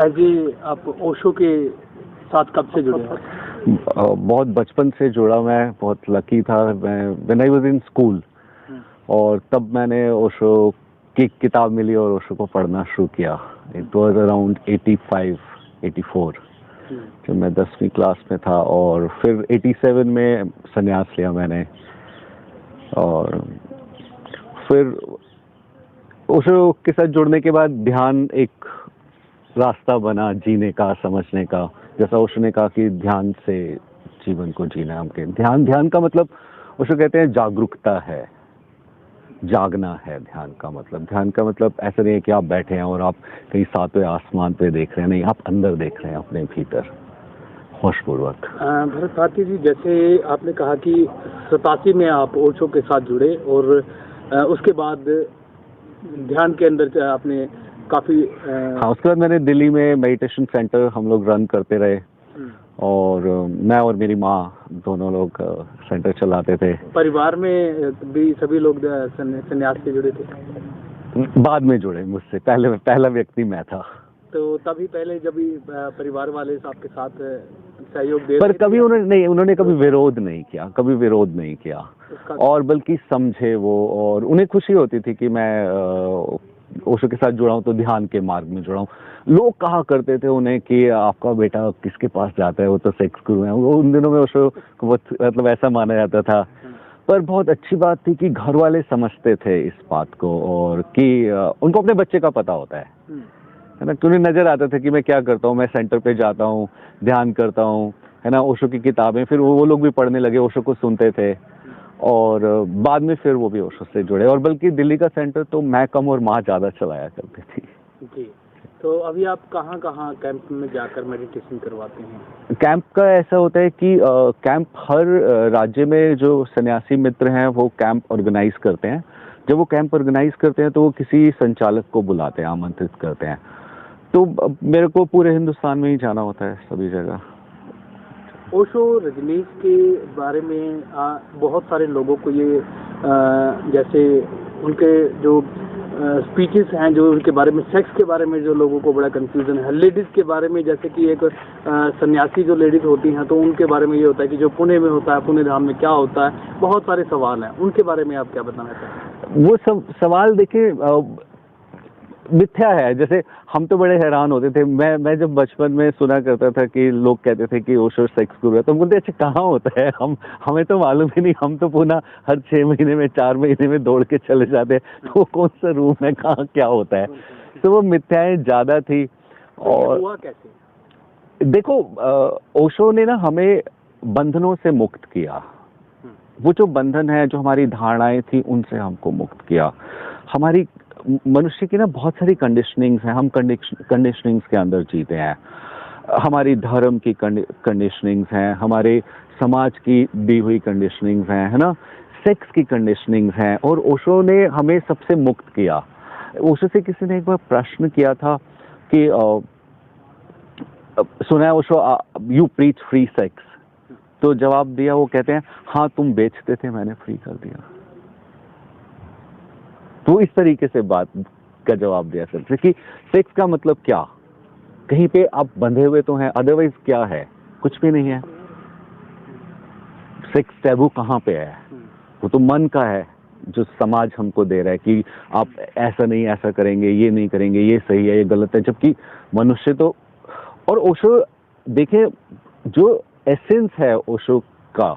As a आप ओशो के साथ कब से जुड़े? बहुत बचपन से जुड़ा, मैं बहुत लकी था। मैं when I was in school, और तब मैंने ओशो की किताब मिली और ओशो को पढ़ना शुरू किया। इट वाज अराउंड 85, 84 जब मैं 10वीं क्लास में था, और फिर 87 में संन्यास लिया मैंने। और फिर ओशो के साथ जुड़ने के बाद ध्यान एक रास्ता बना जीने का, समझने का। जैसा ओशो ने कहा कि ध्यान से जीवन को जीना है हमके। ध्यान का मतलब ओशो कहते हैं जागरूकता है, जागना है ध्यान का मतलब। ध्यान का मतलब ऐसा नहीं है कि आप बैठे हैं और आप कहीं सातवें आसमान पे देख रहे हैं, नहीं, आप अंदर देख रहे हैं, अपने भीतर होशपूर्वक। भरत भारती जी, जैसे आपने कहा कि 87 में आप ओशो के साथ जुड़े, और उसके बाद ध्यान के अंदर आपने काफी हाँ, उसके बाद मैंने दिल्ली में मेडिटेशन सेंटर हम लोग रन करते रहे, और मैं और मेरी माँ दोनों लोग सेंटर चलाते थे। परिवार में भी सभी लोग संन्यास से जुड़े थे? बाद में जुड़े मुझसे, पहला व्यक्ति मैं था। तो तभी पहले जब भी परिवार वाले आपके साथ सहयोग दे, पर कभी उन्होंने कभी विरोध नहीं किया, कभी विरोध नहीं किया, और बल्कि समझे वो, और उन्हें खुशी होती थी कि मैं ओशो के साथ जुड़ा हूँ, तो ध्यान के मार्ग में जुड़ा हूँ। लोग कहा करते थे उन्हें कि आपका बेटा किसके पास जाता है, वो तो सेक्स गुरु है। वो उन दिनों में ओशो को मतलब ऐसा माना जाता था। पर बहुत अच्छी बात थी कि घर वाले समझते थे इस बात को, और कि उनको अपने बच्चे का पता होता है ना। कि उन्हें नजर आता था कि मैं क्या करता हूँ, मैं सेंटर पे जाता हूँ, ध्यान करता हूँ, है ना। ओशो की किताबें फिर वो लोग भी पढ़ने लगे, ओशो को सुनते थे, और बाद में फिर वो भी ओशो से जुड़े। और बल्कि दिल्ली का सेंटर तो मैं कम और माँ ज्यादा चलाया करती थी। जी, तो अभी आप कहाँ कहाँ कैंप में जाकर मेडिटेशन करवाते हैं? कैंप का ऐसा होता है कि कैंप हर राज्य में जो सन्यासी मित्र हैं वो कैंप ऑर्गेनाइज करते हैं। जब वो कैंप ऑर्गेनाइज करते हैं तो वो किसी संचालक को बुलाते हैं, आमंत्रित करते हैं। तो मेरे को पूरे हिंदुस्तान में ही जाना होता है, सभी जगह। ओशो रजनीश के बारे में बहुत सारे लोगों को ये जैसे उनके जो स्पीचेस हैं, जो उनके बारे में, सेक्स के बारे में जो लोगों को बड़ा कंफ्यूजन है। लेडीज के बारे में, जैसे कि एक सन्यासी जो लेडीज होती हैं, तो उनके बारे में ये होता है कि जो पुणे में होता है, पुणे धाम में क्या होता है, बहुत सारे सवाल हैं। उनके बारे में आप क्या बताना चाहते हैं? वो सब सवाल देखिए मिथ्या है। जैसे हम तो बड़े हैरान होते थे, मैं जब बचपन में सुना करता था कि लोग कहते थे कि ओशो सेक्स गुरु है, तो हम बोलते अच्छा कहाँ होता है, हमें तो मालूम ही नहीं। हम तो पुनः हर 6 महीने में, 4 महीने में दौड़ के चले जाते हैं, तो कौन सा रूम है, कहाँ क्या होता है। तो वो मिथ्याएं ज्यादा थी। और हुआ कैसे? देखो, ओशो ने ना हमें बंधनों से मुक्त किया। वो जो बंधन है, जो हमारी धारणाएं थी, उनसे हमको मुक्त किया। हमारी मनुष्य की ना बहुत सारी कंडीशनिंग्स हैं, हम कंडीशनिंग्स के अंदर जीते हैं। हमारी धर्म की कंडीशनिंग्स हैं, हमारे समाज की दी हुई कंडीशनिंग्स हैं, है ना, सेक्स की कंडीशनिंग्स हैं, और ओशो ने हमें सबसे मुक्त किया। ओशो से किसी ने एक बार प्रश्न किया था कि सुना है Osho you preach free sex, तो जवाब दिया, वो कहते हैं हाँ तुम बेचते थे, मैंने फ्री कर दिया। तो इस तरीके से बात का जवाब दिया सर कि सेक्स का मतलब क्या, कहीं पे आप बंधे हुए तो हैं, अदरवाइज क्या है, कुछ भी नहीं है। सेक्स टैबू कहाँ पे है? वो तो मन का है, जो समाज हमको दे रहा है कि आप ऐसा नहीं, ऐसा करेंगे, ये नहीं करेंगे, ये सही है, ये गलत है। जबकि मनुष्य तो, और ओशो देखिए, जो एसेंस है ओशो का,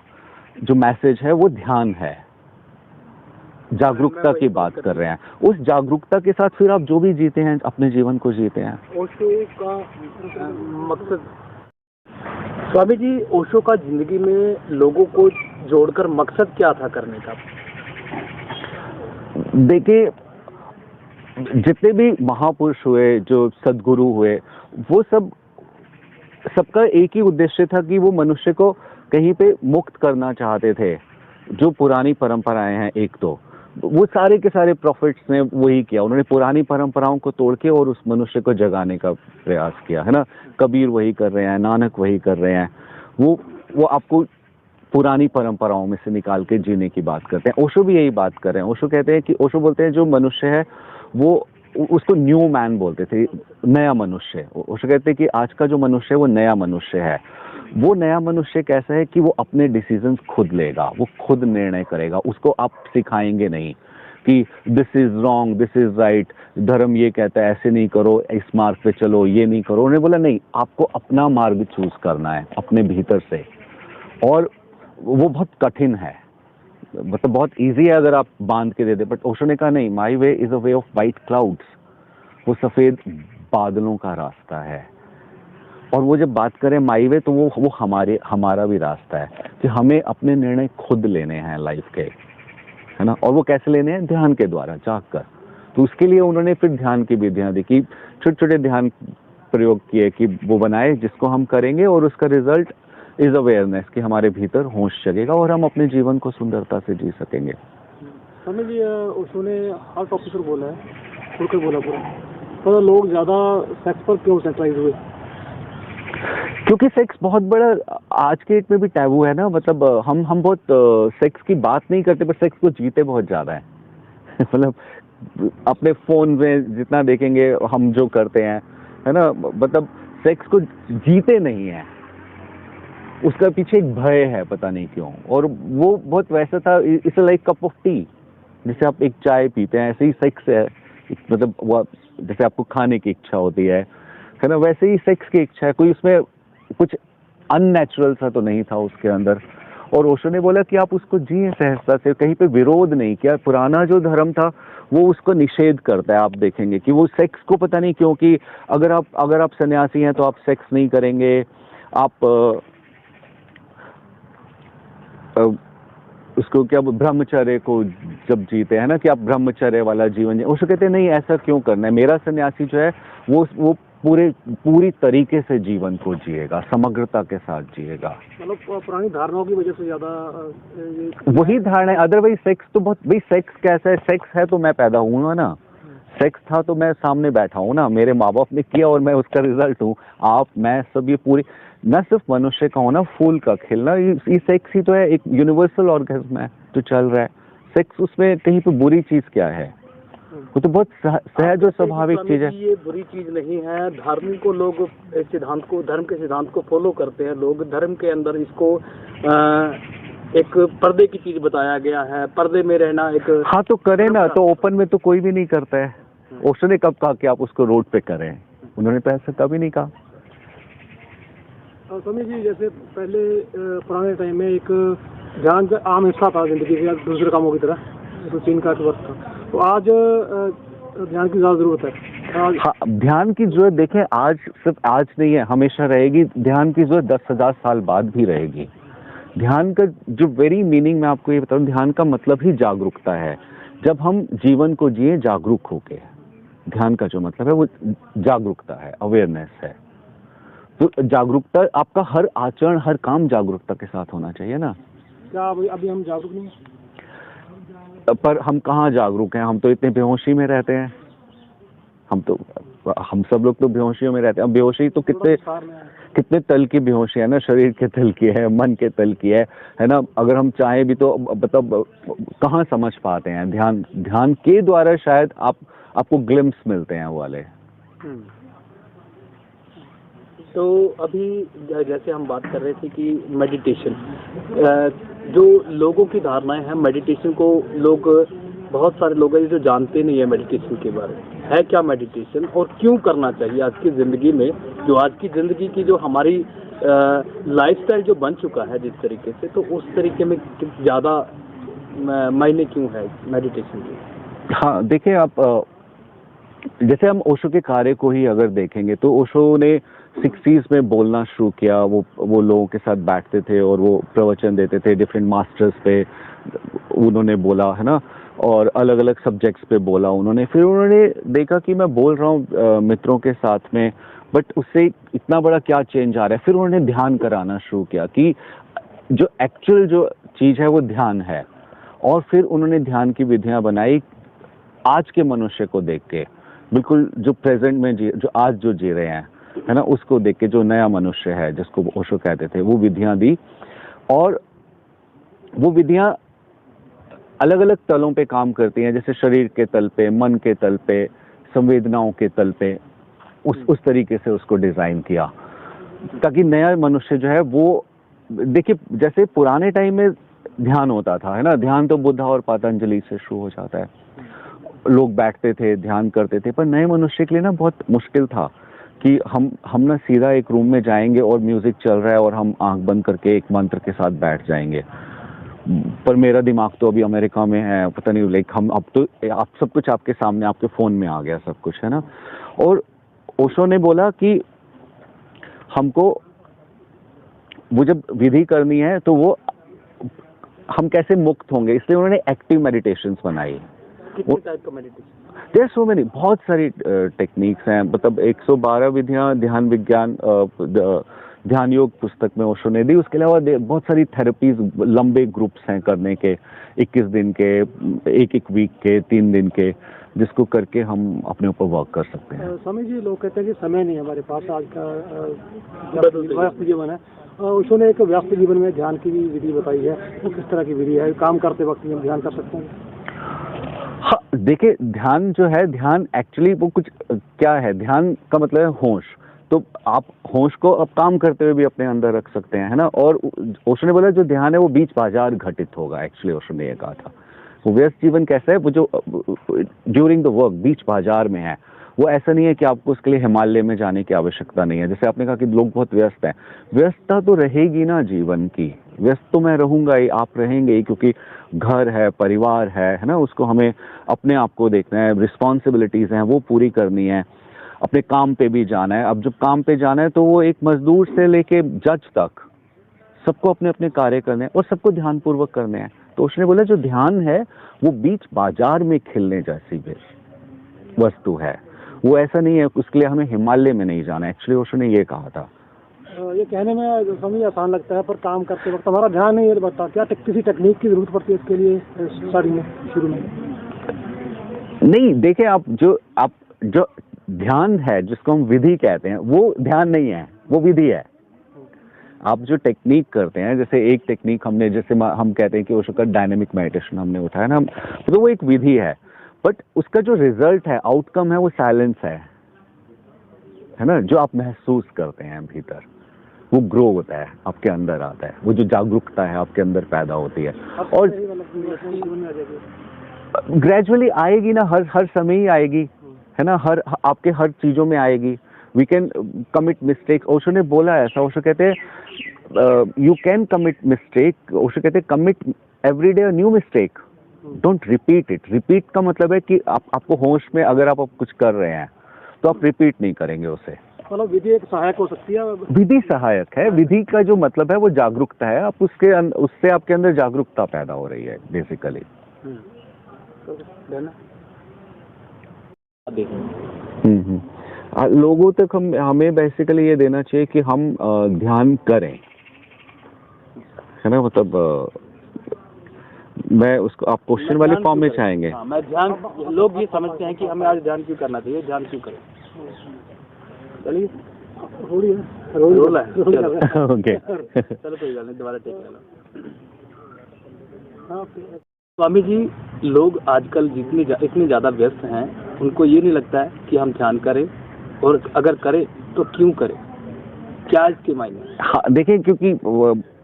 जो मैसेज है, वो ध्यान है, जागरूकता की बात कर रहे हैं। उस जागरूकता के साथ फिर आप जो भी जीते हैं, अपने जीवन को जीते हैं। ओशो का मकसद, स्वामी जी, ओशो का जिंदगी में लोगों को जोड़कर मकसद क्या था करने का? देखिए, जितने भी महापुरुष हुए, जो सद्गुरु हुए, वो सबका एक ही उद्देश्य था कि वो मनुष्य को कहीं पे मुक्त करना चाहते थे। जो पुरानी परंपराएं हैं, एक तो वो सारे के सारे प्रॉफिट्स ने वही किया। उन्होंने पुरानी परंपराओं को तोड़ के और उस मनुष्य को जगाने का प्रयास किया, है ना। कबीर वही कर रहे हैं, नानक वही कर रहे हैं। वो आपको पुरानी परंपराओं में से निकाल के जीने की बात करते हैं। ओशो भी यही बात कर रहे हैं। ओशो कहते हैं कि, ओशो बोलते हैं जो मनुष्य है वो उसको न्यू मैन बोलते थे, नया मनुष्य। ओशो कहते हैं कि आज का जो मनुष्य है वो नया मनुष्य है। वो नया मनुष्य कैसा है कि वो अपने डिसीजंस खुद लेगा, वो खुद निर्णय करेगा, उसको आप सिखाएंगे नहीं कि this is wrong, this is right, धर्म ये कहता है ऐसे नहीं करो, इस मार्ग पे चलो, ये नहीं करो। उन्होंने बोला नहीं, आपको अपना मार्ग चूज करना है अपने भीतर से, और वो बहुत कठिन है, मतलब बहुत इजी है अगर आप बांध के दे दे, बट ओशो ने कहा नहीं, my way is a way of white clouds, वो सफेद बादलों का रास्ता है। और वो जब बात करें माई वे, तो वो हमारा भी रास्ता है कि हमें अपने निर्णय खुद लेने हैं लाइफ के, है ना। और वो कैसे लेने हैं? ध्यान के द्वारा, जाग कर। तो उसके लिए उन्होंने फिर ध्यान की विधियां दी कि छोटे छोटे ध्यान प्रयोग किए कि वो बनाए जिसको हम करेंगे, और उसका रिजल्ट इज अवेयरनेस कि हमारे भीतर होश जगेगा और हम अपने जीवन को सुंदरता से जी सकेंगे। स्वामी जी, ओशो ने हर टॉपिक पर बोला है, खुलकर बोला पूरा, तो लोग ज़्यादा सेक्स पर क्यों सेंट्राइज हुए? क्योंकि सेक्स बहुत बड़ा आज के डेट में भी टैबू है ना, मतलब हम बहुत सेक्स की बात नहीं करते, पर सेक्स को जीते बहुत ज्यादा है। मतलब अपने फोन में जितना देखेंगे हम जो करते हैं, है ना, मतलब सेक्स को जीते नहीं है, उसका पीछे एक भय है, पता नहीं क्यों। और वो बहुत वैसा था, it's like cup of T, जैसे आप एक चाय पीते हैं, ऐसे ही सेक्स है, मतलब वो जैसे आपको खाने की इच्छा होती है ना, वैसे ही सेक्स की इच्छा है। कोई उसमें कुछ अननेचुरल सा तो नहीं था उसके अंदर। और ओशो ने बोला कि आप उसको जिए सहजता से, कहीं पे विरोध नहीं किया। पुराना जो धर्म था वो उसको निषेध करता है। आप देखेंगे कि वो सेक्स को पता नहीं क्यों कि अगर आप सन्यासी हैं तो आप सेक्स नहीं करेंगे, आप उसको क्या ब्रह्मचर्य को जब जीते हैं ना, कि आप ब्रह्मचर्य वाला जीवन जिए। उसको कहते हैं नहीं, ऐसा क्यों करना है, मेरा सन्यासी जो है वो पूरी तरीके से जीवन को जिएगा, समग्रता के साथ जिएगा। मतलब पुरानी धारणाओं की वजह से ज्यादा वही धारणा है। अदरवाइज सेक्स तो बहुत, भाई सेक्स कैसा है? सेक्स है तो मैं पैदा हुआ ना, सेक्स था तो मैं सामने बैठा हूँ ना, मेरे माँ बाप ने किया और मैं उसका रिजल्ट हूँ। आप, मैं, सब ये पूरी, न सिर्फ मनुष्य का होना, फूल का खिलना, ये सेक्स ही तो है, एक यूनिवर्सल ऑर्गेज्म है जो चल रहा है। सेक्स, उसमें कहीं पे बुरी चीज क्या है? वो तो बहुत सहज और स्वाभाविक चीज है। ये बुरी चीज नहीं है। धार्मिक को लोग सिद्धांत को, धर्म के सिद्धांत को फॉलो करते हैं लोग। धर्म के अंदर इसको एक पर्दे की चीज बताया गया है, पर्दे में रहना एक। हाँ तो करें ना, तो ओपन में तो कोई भी नहीं करता है। ओशो ने कब कहा कि आप उसको रोड पे करें? उन्होंने तो ऐसा कभी नहीं कहा। स्वामी जी, जैसे पहले पुराने टाइम में एक ध्यान का आम हिस्सा था जिंदगी के दूसरे कामों की तरह, रूटीन का वर्क था, तो आज ध्यान की ज्यादा जरूरत है। हाँ, ध्यान की जरूरत देखें आज, सिर्फ आज नहीं है, हमेशा रहेगी। ध्यान की जरूरत 10,000 साल बाद भी रहेगी। ध्यान का जो वेरी मीनिंग मैं आपको ये बता रहा हूँ, ध्यान का मतलब ही जागरूकता है। जब हम जीवन को जिए जागरूक होके, ध्यान का जो मतलब है वो जागरूकता है, अवेयरनेस है। तो जागरूकता, आपका हर आचरण, हर काम जागरूकता के साथ होना चाहिए ना। क्या अभी हम जागरूक नहीं हैं? पर हम कहाँ जागरूक हैं? हम तो इतने बेहोशी में रहते हैं। हम सब लोग तो बेहोशियों में रहते हैं। अब बेहोशी तो कितने तल की बेहोशी है ना, शरीर के तल की है, मन के तल की है ना। अगर हम चाहें भी तो मतलब कहाँ समझ पाते हैं? ध्यान के द्वारा शायद आपको ग्लिम्स मिलते हैं वो वाले। तो अभी जैसे हम बात कर रहे थे कि मेडिटेशन, जो लोगों की धारणाएं हैं मेडिटेशन को, लोग, बहुत सारे लोग हैं जो जानते नहीं है मेडिटेशन के बारे में। है क्या मेडिटेशन और क्यों करना चाहिए आज की ज़िंदगी में, जो आज की ज़िंदगी की जो हमारी लाइफस्टाइल जो बन चुका है जिस तरीके से, तो उस तरीके में ज़्यादा मायने क्यों है मेडिटेशन के? हाँ देखिए, आप जैसे हम ओशो के कार्य को ही अगर देखेंगे तो ओशो ने 60s में बोलना शुरू किया। वो लोगों के साथ बैठते थे और वो प्रवचन देते थे, डिफरेंट मास्टर्स पे उन्होंने बोला, है ना, और अलग अलग सब्जेक्ट्स पे बोला उन्होंने। फिर उन्होंने देखा कि मैं बोल रहा हूँ मित्रों के साथ में, बट उससे इतना बड़ा क्या चेंज आ रहा है। फिर उन्होंने ध्यान कराना शुरू किया कि जो एक्चुअल जो चीज़ है वो ध्यान है। और फिर उन्होंने ध्यान की विधियां बनाई आज के मनुष्य को देख के, बिल्कुल जो प्रेजेंट में जो आज जो जी रहे हैं, है ना, उसको देख के, जो नया मनुष्य है जिसको ओशो कहते थे, वो विधियां दी। और वो विधियां अलग अलग तलों पे काम करती हैं, जैसे शरीर के तल पे, मन के तल पे, संवेदनाओं के तल पे उस तरीके से उसको डिजाइन किया, ताकि नया मनुष्य जो है वो, देखिए जैसे पुराने टाइम में ध्यान होता था, है ना, ध्यान तो बुद्धा और पतंजलि से शुरू हो जाता है, लोग बैठते थे ध्यान करते थे, पर नए मनुष्य के लिए ना बहुत मुश्किल था कि हम ना सीधा एक रूम में जाएंगे और म्यूजिक चल रहा है और हम आंख बंद करके एक मंत्र के साथ बैठ जाएंगे। पर मेरा दिमाग तो अभी अमेरिका में है, पता नहीं, लाइक हम अब तो आप सब कुछ आपके सामने, आपके फोन में आ गया सब कुछ, है ना। और ओशो ने बोला कि हमको वो जब विधि करनी है तो वो हम कैसे मुक्त होंगे, इसलिए उन्होंने एक्टिव मेडिटेशंस बनाई। कितने टाइप का मेडिटेशन? देयर सो मेनी, बहुत सारी टेक्निक्स हैं, मतलब 112 विधियां ध्यान विज्ञान ध्यान योग पुस्तक में ओशो ने दी। उसके अलावा बहुत सारी थेरेपीज, लंबे ग्रुप्स हैं करने के, 21 दिन के, एक वीक के, 3 दिन के, जिसको करके हम अपने ऊपर वर्क कर सकते हैं। स्वामी जी, लोग कहते हैं कि समय नहीं है हमारे पास, आज का व्यस्त जीवन है। ओशो ने एक व्यस्त जीवन में ध्यान की विधि बताई है, वो किस तरह की विधि है? काम करते वक्त हम ध्यान कर सकते हैं? हाँ, देखिए ध्यान जो है, ध्यान एक्चुअली वो कुछ क्या है, ध्यान का मतलब है होश। तो आप होश को अब काम करते हुए भी अपने अंदर रख सकते हैं, है ना। और ओशो ने बोला जो ध्यान है वो बीच बाजार घटित होगा, एक्चुअली ओशो ने ये कहा था। वो व्यस्त जीवन कैसा है, वो जो ड्यूरिंग द वर्क बीच बाजार में है, वो ऐसा नहीं है कि आपको उसके लिए हिमालय में जाने की आवश्यकता नहीं है। जैसे आपने कहा कि लोग बहुत व्यस्त हैं, व्यस्तता तो रहेगी ना जीवन की, व्यस्त तो मैं रहूंगा ही, आप रहेंगे ही, क्योंकि घर है, परिवार है ना, उसको हमें अपने आप को देखना है, रिस्पॉन्सिबिलिटीज हैं वो पूरी करनी है, अपने काम पे भी जाना है। अब जब काम पे जाना है तो वो एक मजदूर से लेके जज तक सबको अपने अपने कार्य करने हैं और सबको ध्यानपूर्वक करने हैं। तो उसने बोला जो ध्यान है वो बीच बाजार में खिलने जैसी भी वस्तु है, वो ऐसा नहीं है उसके लिए हमें हिमालय में नहीं जाना। एक्चुअली उसने ये कहा था। ये कहने में समझ आसान लगता है, पर काम करते वक्त हमारा ध्यान नहीं बता, क्या किसी टेक्निक की जरूरत पड़ती है इसके लिए शुरू में? नहीं, देखिए आप जो ध्यान है जिसको हम विधि कहते हैं वो ध्यान नहीं है, वो विधि है। आप जो टेक्निक करते हैं, जैसे एक टेक्निक हमने, जैसे हम कहते हैं कि ओशो का डायनेमिक मेडिटेशन हमने उठाया ना, तो वो एक विधि है, बट उसका जो रिजल्ट है, आउटकम है, वो साइलेंस है ना, जो आप महसूस करते हैं भीतर, वो ग्रो होता है, आपके अंदर आता है, वो जो जागरूकता है आपके अंदर पैदा होती है, और ग्रेजुअली आएगी ना, हर समय ही आएगी, है ना, आपके हर चीजों में आएगी। We can commit mistake, Osho ने बोला ऐसा, ओशो कहते हैं you can commit mistake, Osho कहते हैं commit every day a new mistake, don't repeat it. Repeat का मतलब है कि आपको होश में अगर आप कुछ कर रहे हैं तो आप रिपीट नहीं करेंगे उसे। मतलब विधि एक सहायक हो सकती है? विधि सहायक है, विधि का जो मतलब है वो जागरूकता है, आप उससे आपके अंदर जागरूकता पैदा हो रही है बेसिकली। लोगों तक हमें बेसिकली ये देना चाहिए कि हम ध्यान करें, है ना, मतलब मैं उसको, आप क्वेश्चन वाले फॉर्म में चाहेंगे? हाँ, मैं ध्यान, लोग ये समझते हैं कि हमें आज ध्यान क्यों करना चाहिए, ध्यान क्यों करें? चलिए रोल है ओके चलो कोई बात नहीं, दोबारा टेक लेना। स्वामी जी, लोग आजकल इतने ज़्यादा व्यस्त हैं, उनको ये नहीं लगता है कि हम ध्यान करें, और अगर करें तो क्यों करें, क्या इसके मायने? हाँ, देखिए, क्योंकि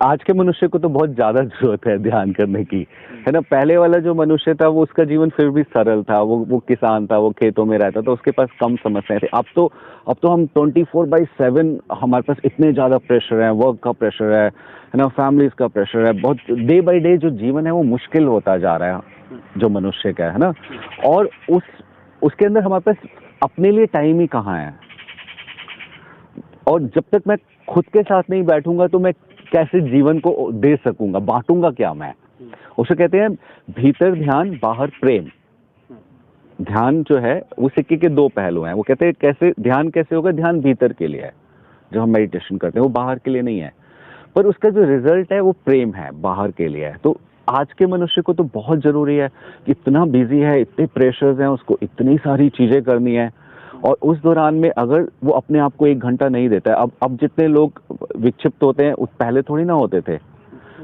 आज के मनुष्य को तो बहुत ज्यादा जरूरत है ध्यान करने की, है ना। पहले वाला जो मनुष्य था वो, उसका जीवन फिर भी सरल था, वो किसान था, वो खेतों में रहता था, उसके पास कम समस्याएं थी। अब तो हम 24/7, हमारे पास इतने ज्यादा प्रेशर है, वर्क का प्रेशर है ना, फैमिलीज का प्रेशर है, बहुत डे बाई डे जो जीवन है वो मुश्किल होता जा रहा है जो मनुष्य का, है ना। और उसके अंदर हमारे पास अपने लिए टाइम ही कहाँ है, और जब तक मैं खुद के साथ नहीं बैठूंगा तो मैं कैसे जीवन को दे सकूंगा, बांटूंगा क्या मैं? उसे कहते हैं भीतर ध्यान, बाहर प्रेम। ध्यान जो है वो सिक्के के दो पहलू हैं। वो कहते हैं कैसे ध्यान कैसे होगा, ध्यान भीतर के लिए है, जो हम मेडिटेशन करते हैं वो बाहर के लिए नहीं है, पर उसका जो रिजल्ट है वो प्रेम है, बाहर के लिए है। तो आज के मनुष्य को तो बहुत जरूरी है, इतना बिजी है, इतने प्रेशर्स हैं, उसको इतनी सारी चीजें करनी है, और उस दौरान में अगर वो अपने आप को 1 घंटा नहीं देता है, अब जितने लोग विक्षिप्त होते हैं पहले थोड़ी ना होते थे,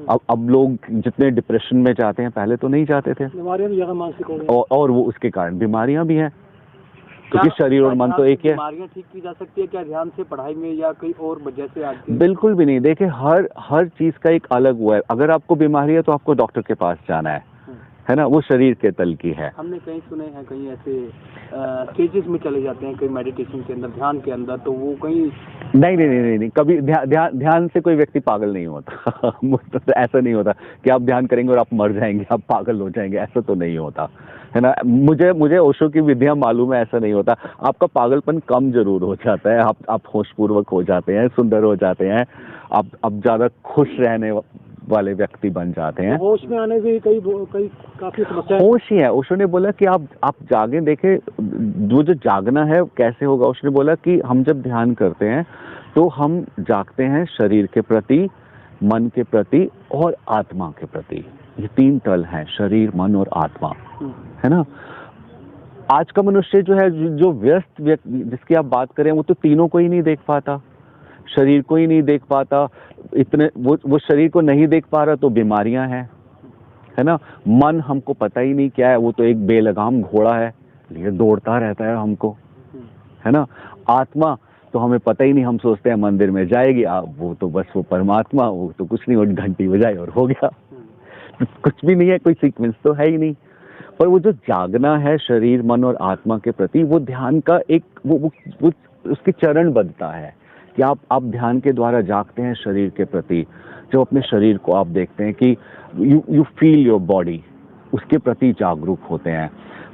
अब लोग जितने डिप्रेशन में जाते हैं पहले तो नहीं जाते थे, बीमारियां भी ज्यादा मानसिक हो गई, और वो उसके कारण बीमारियां भी हैं, क्योंकि शरीर और मन तो एक ही है। बीमारियां ठीक की जा सकती है क्या ध्यान से, पढ़ाई में या कोई और वजह से? आज बिल्कुल भी नहीं। देखिए, हर चीज का एक अलग वो है। अगर आपको बीमारी है तो आपको डॉक्टर के पास जाना है ना, वो शरीर के तल की है। हमने कहीं सुने हैं, कहीं ऐसे स्टेजेस में चले जाते हैं, कहीं मेडिटेशन के अंदर, ध्यान के अंदर, तो वो कहीं नहीं, कभी ध्यान से कोई व्यक्ति पागल नहीं होता। तो ऐसा नहीं होता कि आप ध्यान करेंगे और आप मर जाएंगे, आप पागल हो जाएंगे, ऐसा तो नहीं होता है ना। मुझे ओशो की विधियां मालूम है, ऐसा नहीं होता। आपका पागलपन कम जरूर हो जाता है, आप होशपूर्वक हो जाते हैं, सुंदर हो जाते हैं, आप ज्यादा खुश रहने वाले व्यक्ति बन जाते हैं। होश में आने से कई काफी समस्या। होश ही है। ओशो ने बोला कि आप जागे। देखे, जो जागना है कैसे होगा, ओशो ने बोला कि हम जब ध्यान करते हैं तो हम जागते हैं शरीर के प्रति, मन के प्रति और आत्मा के प्रति। ये 3 तल हैं, शरीर, मन और आत्मा, है ना। आज का मनुष्य जो है, जो व्यस्त व्यक्ति जिसकी आप बात करें, वो तो तीनों को ही नहीं देख पाता, शरीर को ही नहीं देख पाता। इतने वो शरीर को नहीं देख पा रहा तो बीमारियां हैं, है ना। मन हमको पता ही नहीं क्या है, वो तो एक बेलगाम घोड़ा है, ये दौड़ता रहता है हमको, है ना। आत्मा तो हमें पता ही नहीं, हम सोचते हैं मंदिर में जाएगी, वो तो बस वो परमात्मा, वो तो कुछ नहीं, वो घंटी बजाई और हो गया। कुछ भी नहीं है, कोई सीक्वेंस तो है ही नहीं। पर वो जो जागना है शरीर, मन और आत्मा के प्रति, वो ध्यान का एक वो उसकी चरण बनता है कि आप ध्यान के द्वारा जागते हैं शरीर के प्रति। जब अपने शरीर को आप देखते हैं कि यू फील योर बॉडी, उसके प्रति जागरूक होते हैं।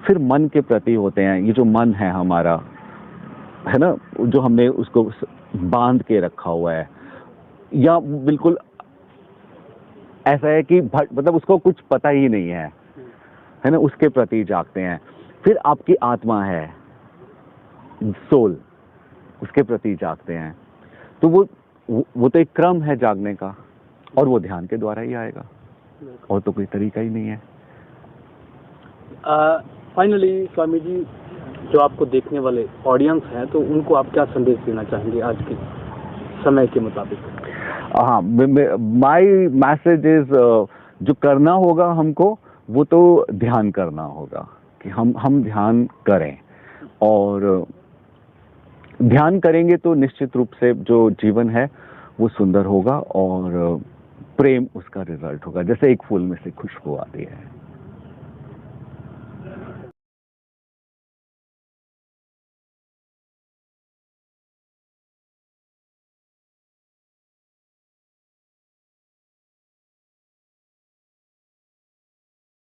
फिर मन के प्रति होते हैं। ये जो मन है हमारा, है ना, जो हमने उसको बांध के रखा हुआ है, या बिल्कुल ऐसा है कि मतलब उसको कुछ पता ही नहीं है ना, उसके प्रति जागते हैं। फिर आपकी आत्मा है, सोल, उसके प्रति जागते हैं। तो वो तो एक क्रम है जागने का, और वो ध्यान के द्वारा ही आएगा, और तो कोई तरीका ही नहीं है। फाइनली स्वामी जी, जो आपको देखने वाले ऑडियंस हैं, तो उनको आप क्या संदेश देना चाहेंगे आज के समय के मुताबिक? हाँ, माय मैसेज इज, जो करना होगा हमको, वो तो ध्यान करना होगा, कि हम ध्यान करें, और ध्यान करेंगे तो निश्चित रूप से जो जीवन है वो सुंदर होगा, और प्रेम उसका रिजल्ट होगा। जैसे एक फूल में से खुशबू आती है,